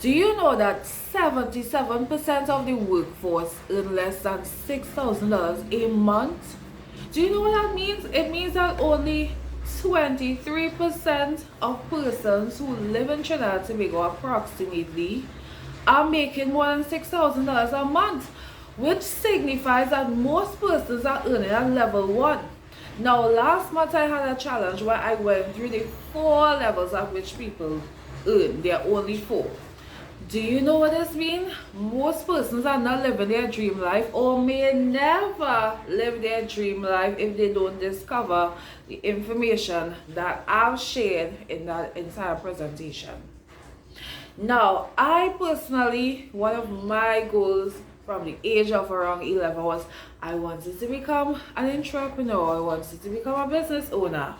Do you know that 77% of the workforce earn less than $6,000 a month? Do you know what that means? It means that only 23% of persons who live in Trinidad and Tobago approximately are making more than $6,000 a month, which signifies that most persons are earning at level 1. Now, last month I had a challenge where I went through the 4 levels at which people earn. There are only 4. Do you know what this means? Most persons are not living their dream life or may never live their dream life if they don't discover the information that I've shared in that entire presentation. Now, I personally, one of my goals from the age of around 11 was I wanted to become an entrepreneur. I wanted to become a business owner.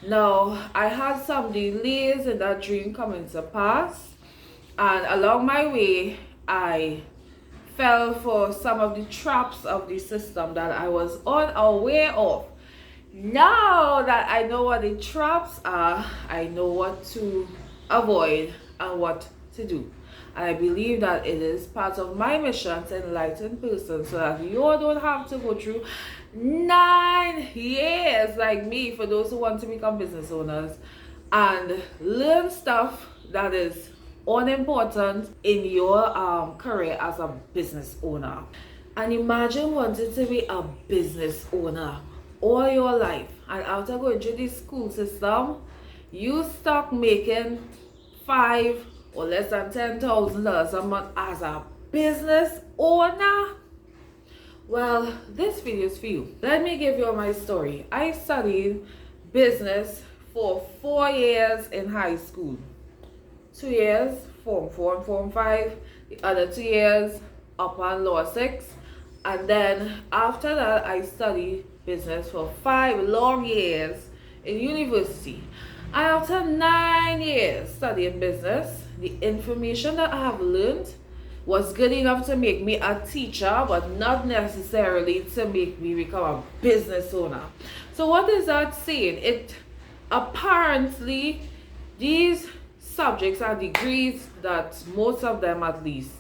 Now, I had some delays in that dream coming to pass. And along my way, I fell for some of the traps of the system that I was unaware of. Now that I know what the traps are, I know what to avoid and what to do. And I believe that it is part of my mission to enlighten persons so that you don't have to go through 9 years like me, for those who want to become business owners, and learn stuff that is unimportant in your career as a business owner. And imagine wanting to be a business owner all your life, and after going through the school system, you start making $5 or less than $10,000 a month as a business owner. Well, this video is for you. Let me give you my story. I studied business for 4 years in high school. 2 years, Form 4 and Form 5, the other 2 years, upper and lower 6. And then after that, I studied business for 5 long years in university. And after 9 years studying business, the information that I have learned was good enough to make me a teacher, but not necessarily to make me become a business owner. So what is that saying? It apparently, these subjects and degrees, that most of them at least,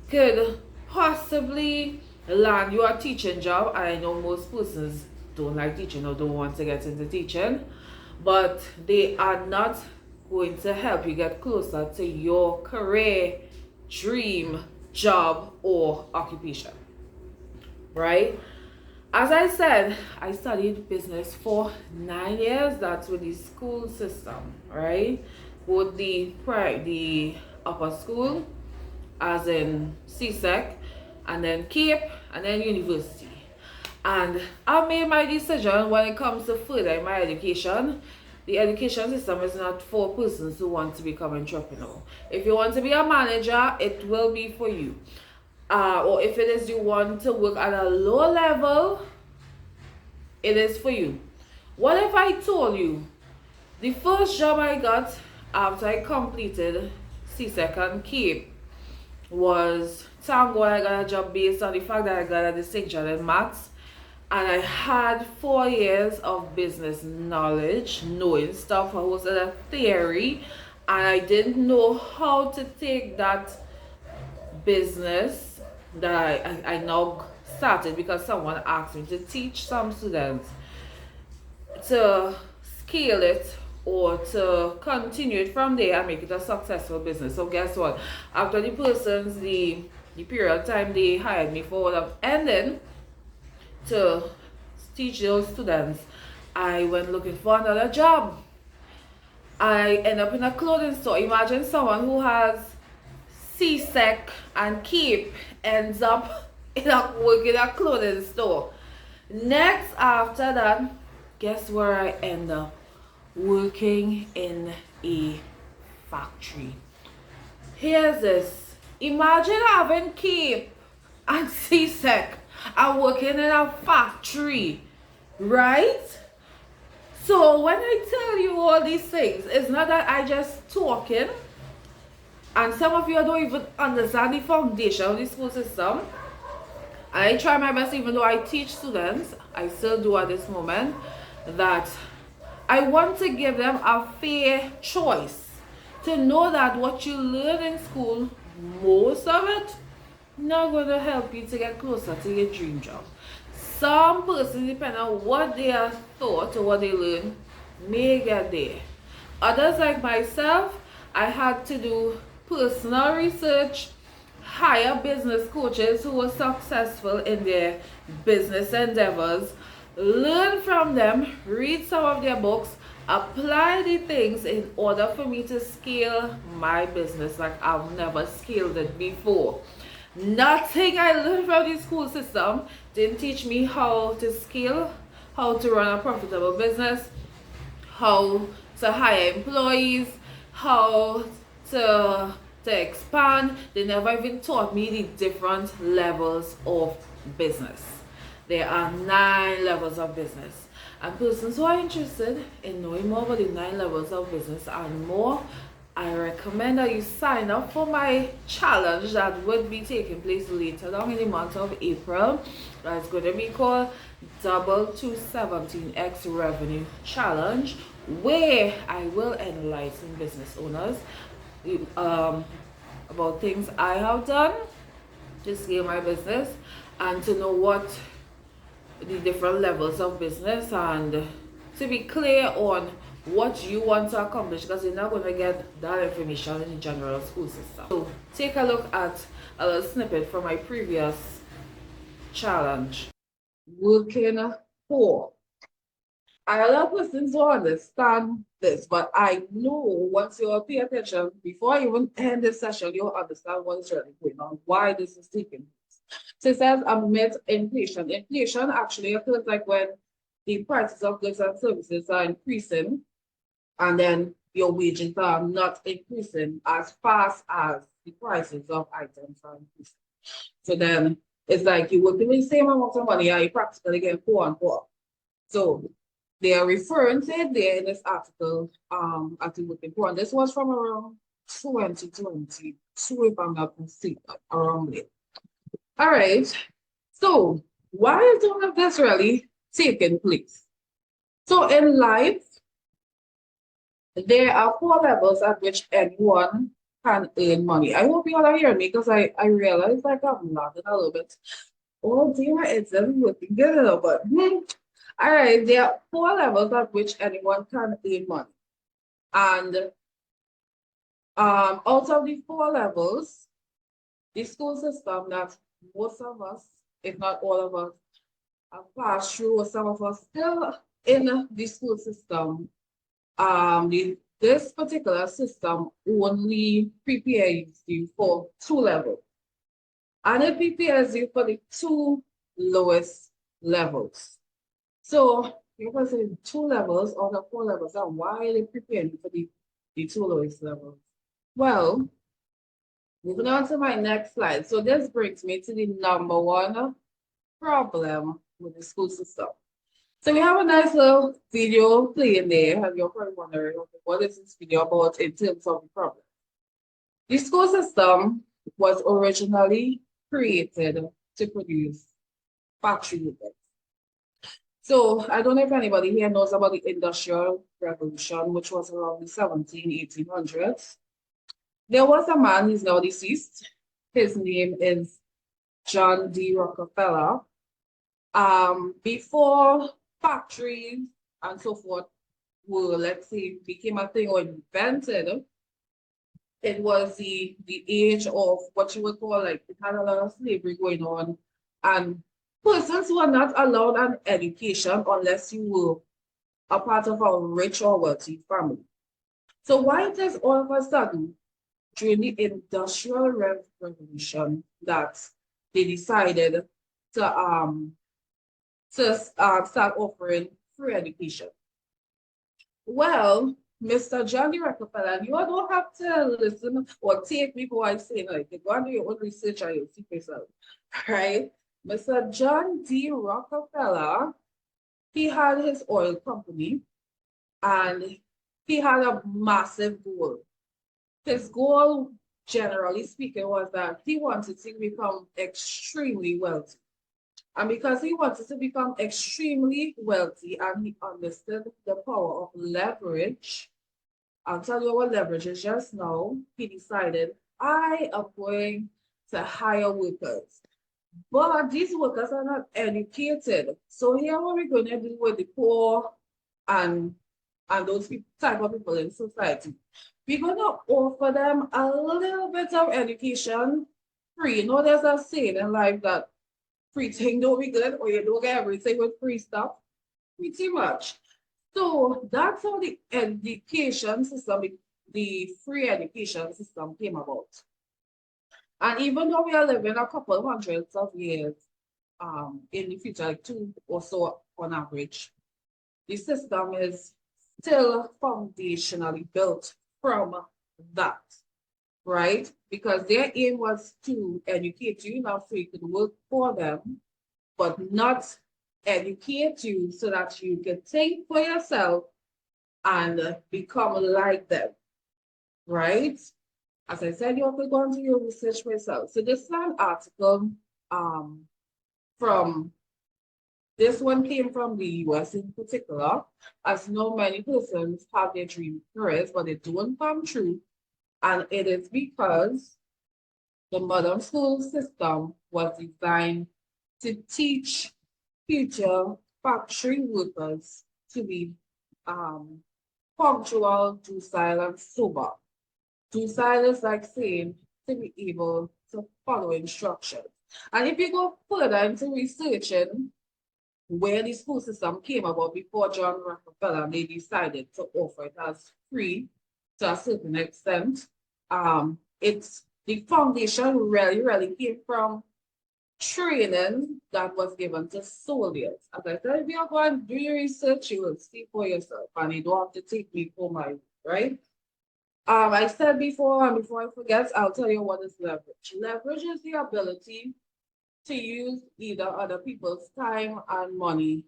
could possibly land you a teaching job. And I know most persons don't like teaching or don't want to get into teaching, but they are not going to help you get closer to your career, dream, job, or occupation, right? As I said, I studied business for 9 years. That's with the school system, right? Both the upper school, as in CSEC, and then CAPE, and then university. And I made my decision when it comes to furthering my education. The education system is not for persons who want to become an entrepreneur. If you want to be a manager, it will be for you. Or if it is you want to work at a low level, it is for you. What if I told you the first job I got after I completed CSEC and CAPE was, thank God I got a job based on the fact that I got a distinction in maths, and I had 4 years of business knowledge, knowing stuff. I was in a theory, and I didn't know how to take that business that I now started because someone asked me to teach some students to scale it or to continue it from there and make it a successful business. So guess what? After the persons, the period of time they hired me for was ending to teach those students, I went looking for another job. I end up in a clothing store. Imagine someone who has CSEC and CAPE ends up working in a clothing store. Next, after that, guess where I end up? Working in a factory. Here's this. Imagine having CAPE and CSEC and working in a factory, right? So when I tell you all these things, it's not that I just talking, and some of you don't even understand the foundation of the school system. I try my best, even though I teach students, I still do at this moment, that I want to give them a fair choice to know that what you learn in school, most of it, not going to help you to get closer to your dream job. Some persons, depending on what they are taught or what they learn, may get there. Others, like myself, I had to do personal research, hire business coaches who were successful in their business endeavors, learn from them, read some of their books, apply the things in order for me to scale my business like I've never scaled it before. Nothing I learned from the school system didn't teach me how to scale, how to run a profitable business, how to hire employees, how to expand. They never even taught me the different levels of business. There are 9 levels of business. And persons who are interested in knowing more about the 9 levels of business and more, I recommend that you sign up for my challenge that would be taking place later on in the month of April. That's going to be called Double to 17x Revenue Challenge, where I will enlighten business owners about things I have done to scale my business and to know what the different levels of business and to be clear on what you want to accomplish, because you're not going to get that information in the general school system. So take a look at a little snippet from my previous challenge. Working for. I allow persons to understand this, but I know once you pay attention, before I even end this session, you'll understand what's really going on, why this is taking place. So it says amid inflation. Inflation actually occurs like when the prices of goods and services are increasing, and then your wages are not increasing as fast as the prices of items are increasing. So then it's like you work the same amount of money and you practically get poor and poor. So they are referring to it there in this article at the working poor. And this was from around 2022, if I'm not mistaken, around there. All right. So why is all of this really taking place? So in life, there are 4 levels at which anyone can earn money. I hope you all are hearing me because I realize like I'm laughing a little bit. Oh dear, it's everything good enough, but all right, there are 4 levels at which anyone can earn money. And out of the 4 levels, the school system that most of us, if not all of us, have passed through, or some of us still in the school system, this particular system only prepares you for 2 levels. And it prepares you for the 2 lowest levels. So you can say 2 levels out of 4 levels. And why are they preparing you for the 2 lowest levels? Well, moving on to my next slide. So this brings me to the number 1 problem with the school system. So we have a nice little video playing there, and you're probably wondering, okay, what is this video about in terms of the problem? The school system was originally created to produce factory workers. So I don't know if anybody here knows about the Industrial Revolution, which was around the 1800s. There was a man, he's now deceased. His name is John D. Rockefeller. Before factories and so forth were, let's say, became a thing or invented, it was the age of what you would call, like, it had a lot of slavery going on, and persons were not allowed an education unless you were a part of a rich or wealthy family. So why it is all of a sudden during the Industrial Revolution that they decided to start offering free education? Well, Mr. John D. Rockefeller, you don't have to listen or take me for what I say. Like, you go and do your own research and you'll see yourself, right? Mr. John D. Rockefeller, he had his oil company and he had a massive goal. His goal, generally speaking, was that he wanted to become extremely wealthy. And because he wanted to become extremely wealthy and he understood the power of leverage, I'll tell you what leverage is just now. He decided I am going to hire workers. But these workers are not educated. So here what we're going to do with the poor and those type of people in society. We're going to offer them a little bit of education free. You know, there's a saying in life that free thing don't be good, or you don't get everything with free stuff. Pretty much. So that's how the education system, the free education system came about. And even though we are living a couple of hundreds of years in the future, like 2 or so on average, the system is still foundationally built from that, right? Because their aim was to educate you enough so you could work for them, but not educate you so that you can think for yourself and become like them, right? As I said, you have to go into your research for yourself. So this is an article from, this one came from the US in particular. As you know, many persons have their dream careers, but they don't come true. And it is because the modern school system was designed to teach future factory workers to be punctual, docile, and sober. Docile is like saying to be able to follow instructions. And if you go further into researching where the school system came about before John Rockefeller, they decided to offer it as free to a certain extent. It's the foundation really came from training that was given to soldiers. As I said, if you go and do your research, you will see for yourself, and you don't have to take me for my word, right? I said before, and before I forget, I'll tell you what is leverage. Leverage is the ability to use either other people's time and money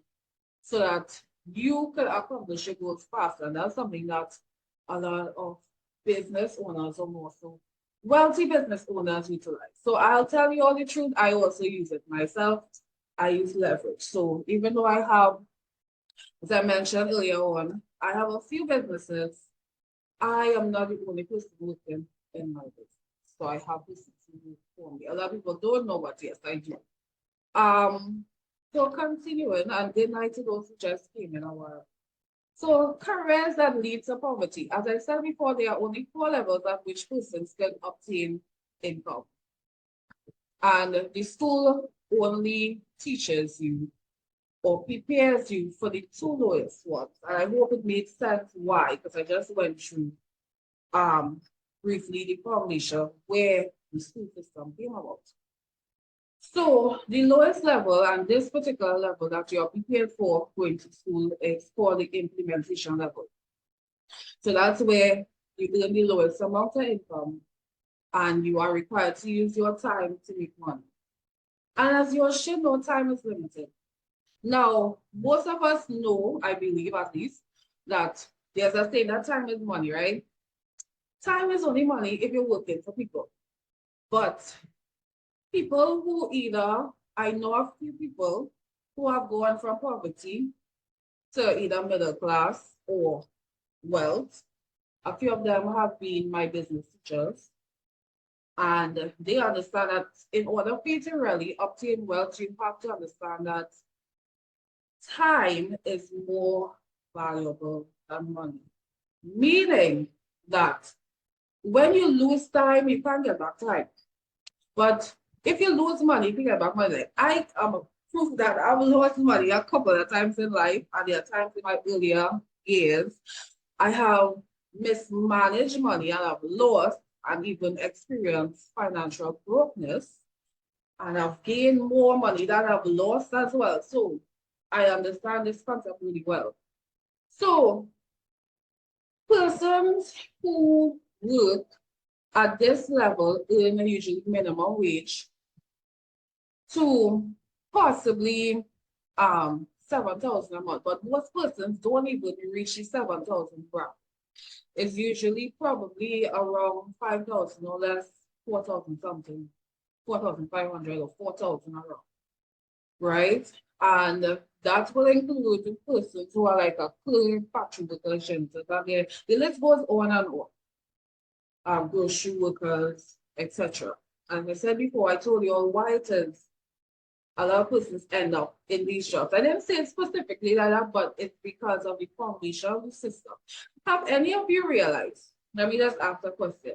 so that you can accomplish your goals faster. And that's something that a lot of business owners, or more so wealthy business owners, utilize. So I'll tell you all the truth, I also use it myself. I use leverage. So even though I have, as I mentioned earlier on, I have a few businesses, I am not the only person working in my business. So I have this for me. A lot of people don't know, but yes, I do. So continuing, and good night to those who just came in a while. So careers that lead to poverty. As I said before, there are only 4 levels at which persons can obtain income. And the school only teaches you or prepares you for the 2 lowest ones. And I hope it made sense why, because I just went through briefly the foundation where the school system came about. So the lowest level, and this particular level that you are prepared for going to school, is for the implementation level. So that's where you earn the lowest amount of income and you are required to use your time to make money. And as you should know, time is limited. Now, most of us know, I believe at least, that there's a saying that time is money, right? Time is only money if you're working for people. But people who either, I know a few people who have gone from poverty to either middle class or wealth. A few of them have been my business teachers. And they understand that in order for you to really obtain wealth, you have to understand that time is more valuable than money. Meaning that when you lose time, you can't get back time. But if you lose money, you can get back money. I am proof that I've lost money a couple of times in life, and there are times in my earlier years I have mismanaged money and I've lost and even experienced financial brokenness, and I've gained more money than I've lost as well. So I understand this concept really well. So persons who work at this level earn usually minimum wage to possibly 7,000 a month, but most persons don't even reach the 7,000 mark. It's usually probably around 5,000 or less, 4,000 something, 4,500 or 4,000 around, right? And That will include the persons who are like a clean factory workers, janitors, again, the list goes on and on. Grocery workers, etc. As I said before, I told you all why it is a lot of persons end up in these jobs. I didn't say it specifically like that, but it's because of the foundation of the system. Have any of you realized, let me just ask a question,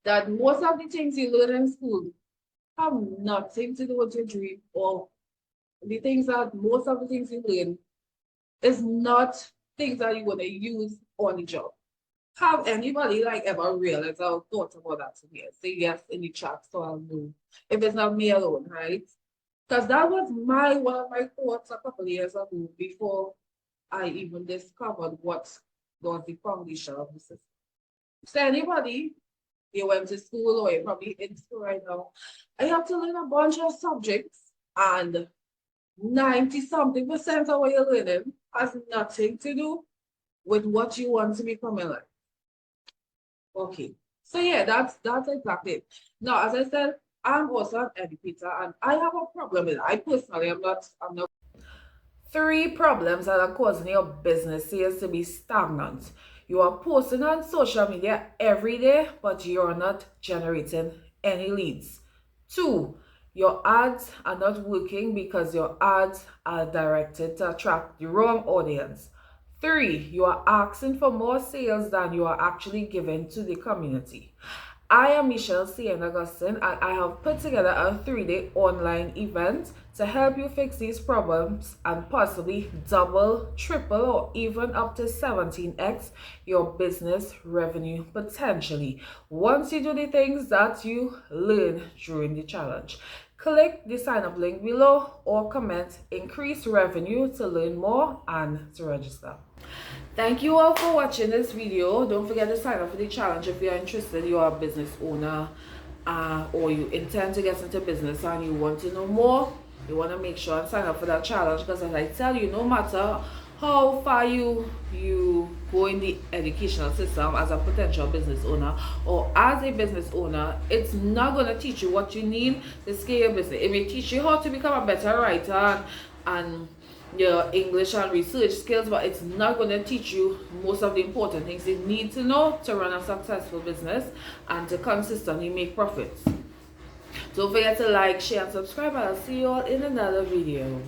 that most of the things you learn in school have nothing to do with your dream, or the things that most of the things you learn is not things that you're going to use on the job? Have anybody like ever realized or thought about that today? Say yes in the chat so I'll know if it's not me alone, right? Because that was one of my thoughts a couple of years ago before I even discovered what was the foundation of the system. So anybody, you went to school or you're probably in school right now, I have to learn a bunch of subjects, and 90-something% of what you're learning has nothing to do with what you want to become in life. Okay, so yeah, that's exactly it. Now, as I said, I'm also an educator, and I have a problem with it. I personally, I'm not. 3 problems that are causing your business sales to be stagnant. You are posting on social media every day, but you're not generating any leads. 2, your ads are not working because your ads are directed to attract the wrong audience. 3, you are asking for more sales than you are actually giving to the community. I am Michelle Sienna Augustine, and I have put together a 3-day online event to help you fix these problems and possibly double, triple, or even up to 17x your business revenue potentially once you do the things that you learn during the challenge. Click the sign up link below or comment increase revenue to learn more and to register. Thank you all for watching this video. Don't forget to sign up for the challenge if you are interested, you are a business owner or you intend to get into business and you want to know more. You want to make sure and sign up for that challenge, because as I tell you, no matter how far you go in the educational system as a potential business owner or as a business owner, it's not going to teach you what you need to scale your business. It may teach you how to become a better writer and your English and research skills, but it's not going to teach you most of the important things you need to know to run a successful business and to consistently make profits. Don't forget to like, share, and subscribe, and I'll see you all in another video.